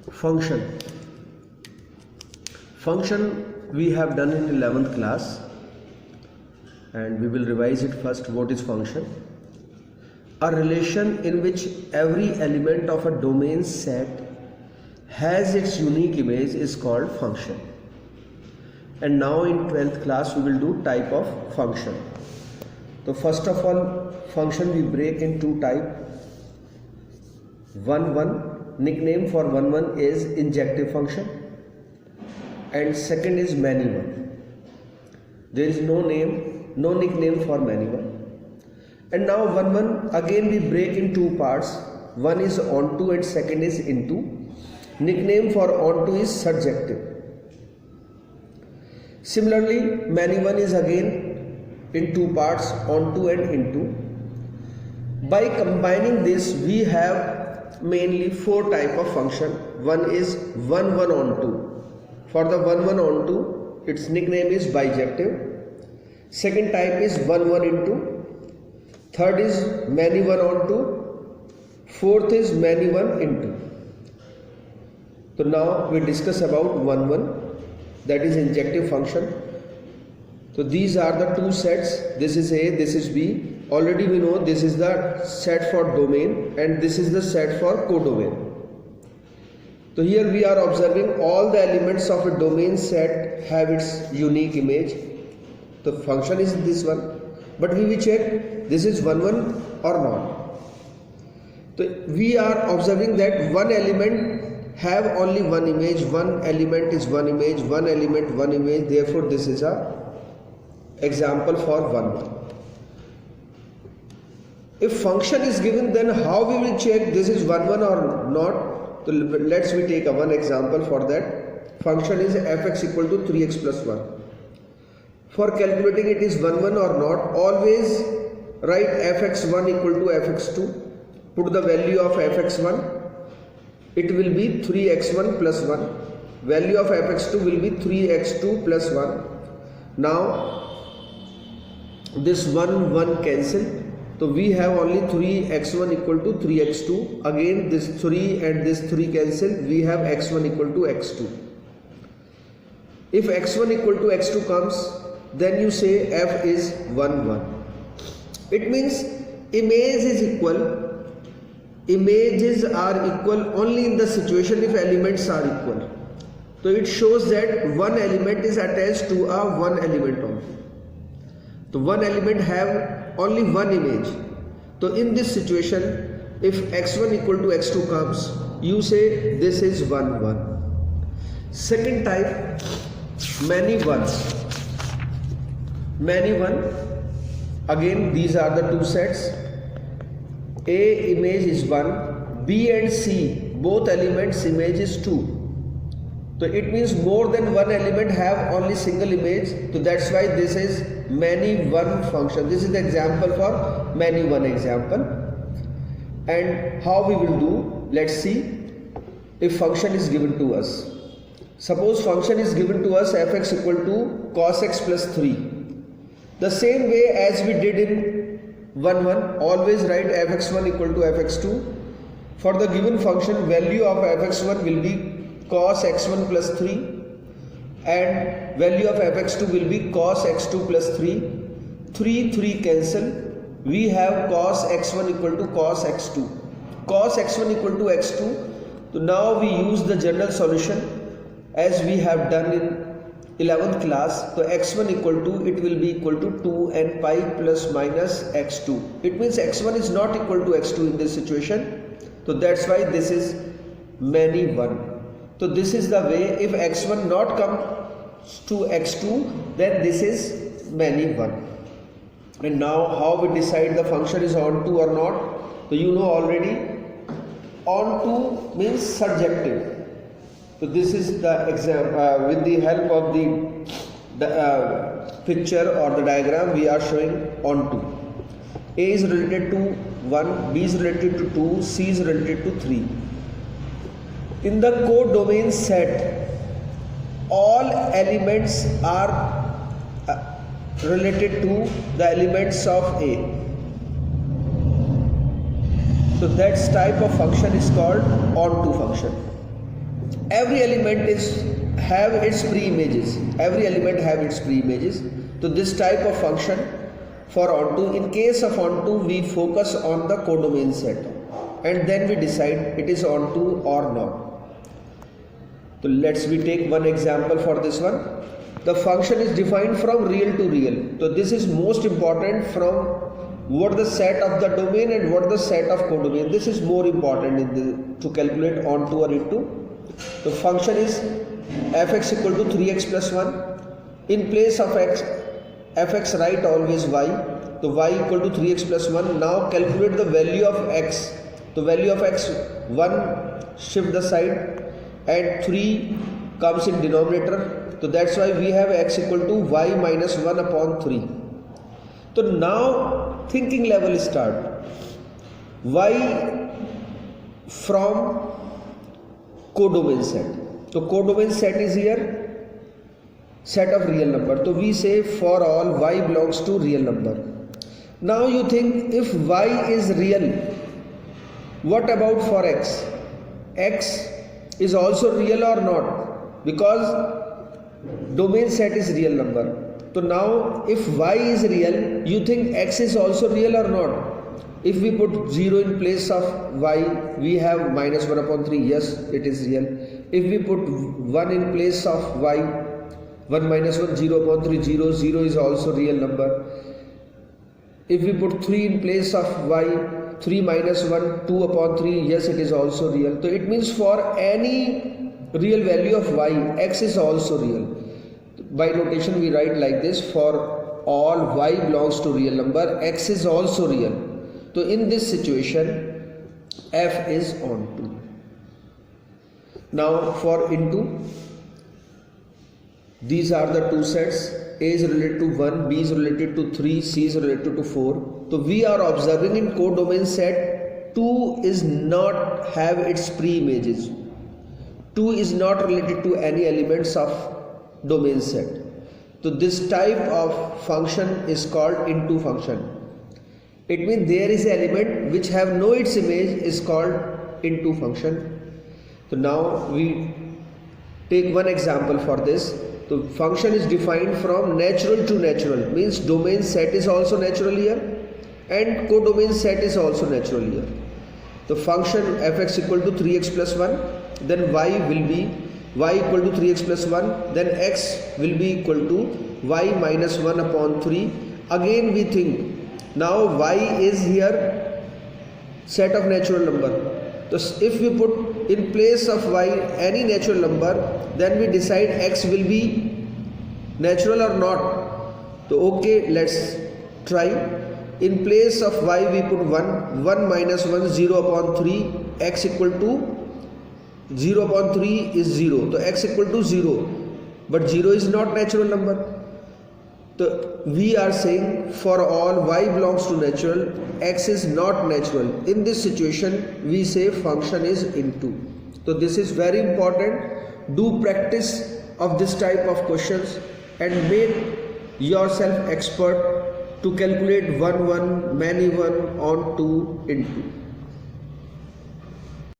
Function. Function we have done in 11th class, and we will revise it first. What is function? A relation in which every element of a domain set has its unique image is called function. And now in 12th class we will do type of function. So first of all, function we break in two type. One nickname for one is injective function, and second is many one. There is no nickname for many one. And now one again we break in two parts. One is onto and second is into. Nickname for onto is surjective. Similarly, many one is again in two parts, onto and into. By combining this, we have mainly four type of function. One is one onto. For the one onto, its nickname is bijective. Second type is one into. Third is many one onto. Fourth is many one into. So now we discuss about one, that is injective function. So these are the two sets. This is A, this is B. Already we know this is the set for domain and this is the set for codomain. So here we are observing all the elements of a domain set have its unique image. The function is this one, but we will check this is one or not. So we are observing that one element have only one image, one element is one image, one element one image. Therefore this is a example for one. If function is given, then how we will check this is one or not? So let's we take one example for that. Function is fx equal to 3x plus 1. For calculating it is one or not, always write fx1 equal to fx2. Put the value of fx1. It will be 3x1 plus 1. Value of fx2 will be 3x2 plus 1. Now this 1 cancel. So we have only 3x1 equal to 3x2. Again this 3 and this 3 cancel. We have x1 equal to x2. If x1 equal to x2 comes, then you say f is 1. It means image is equal. Images are equal only in the situation if elements are equal. So it shows that one element is attached to a one element only. So one element have only one image. So in this situation, if x1 equal to x2 comes, you say this is 1. Second type, many ones. Many one. Again, these are the two sets. A image is 1, B and C both elements image is 2. So it means more than one element have only single image. So that's why this is many one function. This is the example for many one example. And how we will do? Let's see. If function is given to us. Suppose function is given to us fx equal to cos x plus 3. The same way as we did in 1, always write fx1 equal to fx2. For the given function, value of fx1 will be cos x1 plus 3 and value of fx2 will be cos x2 plus 3. 3 cancel. We have cos x1 equal to cos x2. Cos x1 equal to x2. So now we use the general solution as we have done in 11th class. So x1 equal to, it will be equal to 2 and pi plus minus x2. It means x1 is not equal to x2 in this situation. So that's why this is many one. So this is the way. If x1 not comes to x2, then this is many one. And now how we decide the function is onto or not? So you know already, onto means surjective. So this is the example with the help of the picture or the diagram we are showing onto. A is related to 1, B is related to 2, C is related to 3. In the codomain set, all elements are related to the elements of A. So that type of function is called onto function. every element have its pre-images. Every element have its pre-images. So this type of function for onto, in case of onto, we focus on the codomain set and then we decide it is onto or not. So we take one example for this one. The function is defined from real to real. So this is most important, from what the set of the domain and what the set of codomain. This is more important to calculate onto or into. The function is fx equal to 3x plus 1. In place of x, fx write always y. So y equal to 3x plus 1. Now calculate the value of x. The value of x, 1 shift the side and 3 comes in denominator. So that's why we have x equal to y minus 1 upon 3. So now thinking level start. Y from codomain set. So codomain set is here, set of real number. So we say for all y belongs to real number. Now you think, if y is real, what about for x? X is also real or not? Because domain set is real number. So now if y is real, you think x is also real or not? If we put 0 in place of y, we have minus 1 upon 3. Yes, it is real. If we put 1 in place of y, 1 minus 1, 0 upon 3, 0, 0 is also real number. If we put 3 in place of y, 3 minus 1, 2 upon 3, yes, it is also real. So it means for any real value of y, x is also real. By notation we write like this: for all y belongs to real number, x is also real. So in this situation, f is onto. Now for into, these are the two sets. A is related to 1, B is related to 3, C is related to 4. So we are observing in codomain set 2 is not have its pre-images. 2 is not related to any elements of domain set. So this type of function is called into function. It means there is an element which have no its image is called into function. So now we take one example for this. The function is defined from natural to natural, means domain set is also natural here and codomain set is also natural here. The function fx equal to 3x plus 1, then y will be y equal to 3x plus 1, then x will be equal to y minus 1 upon 3. Again we think, now y is here set of natural number. So if we put in place of y any natural number, then we decide x will be natural or not. So okay, let's try. In place of y we put 1, 1 minus 1, 0 upon 3, x equal to 0 upon 3 is 0. So x equal to 0, but 0 is not natural number. So we are saying for all y belongs to natural, x is not natural. In this situation we say function is into. So this is very important. Do practice of this type of questions and make yourself expert to calculate 1, 1, many 1, on 2, into.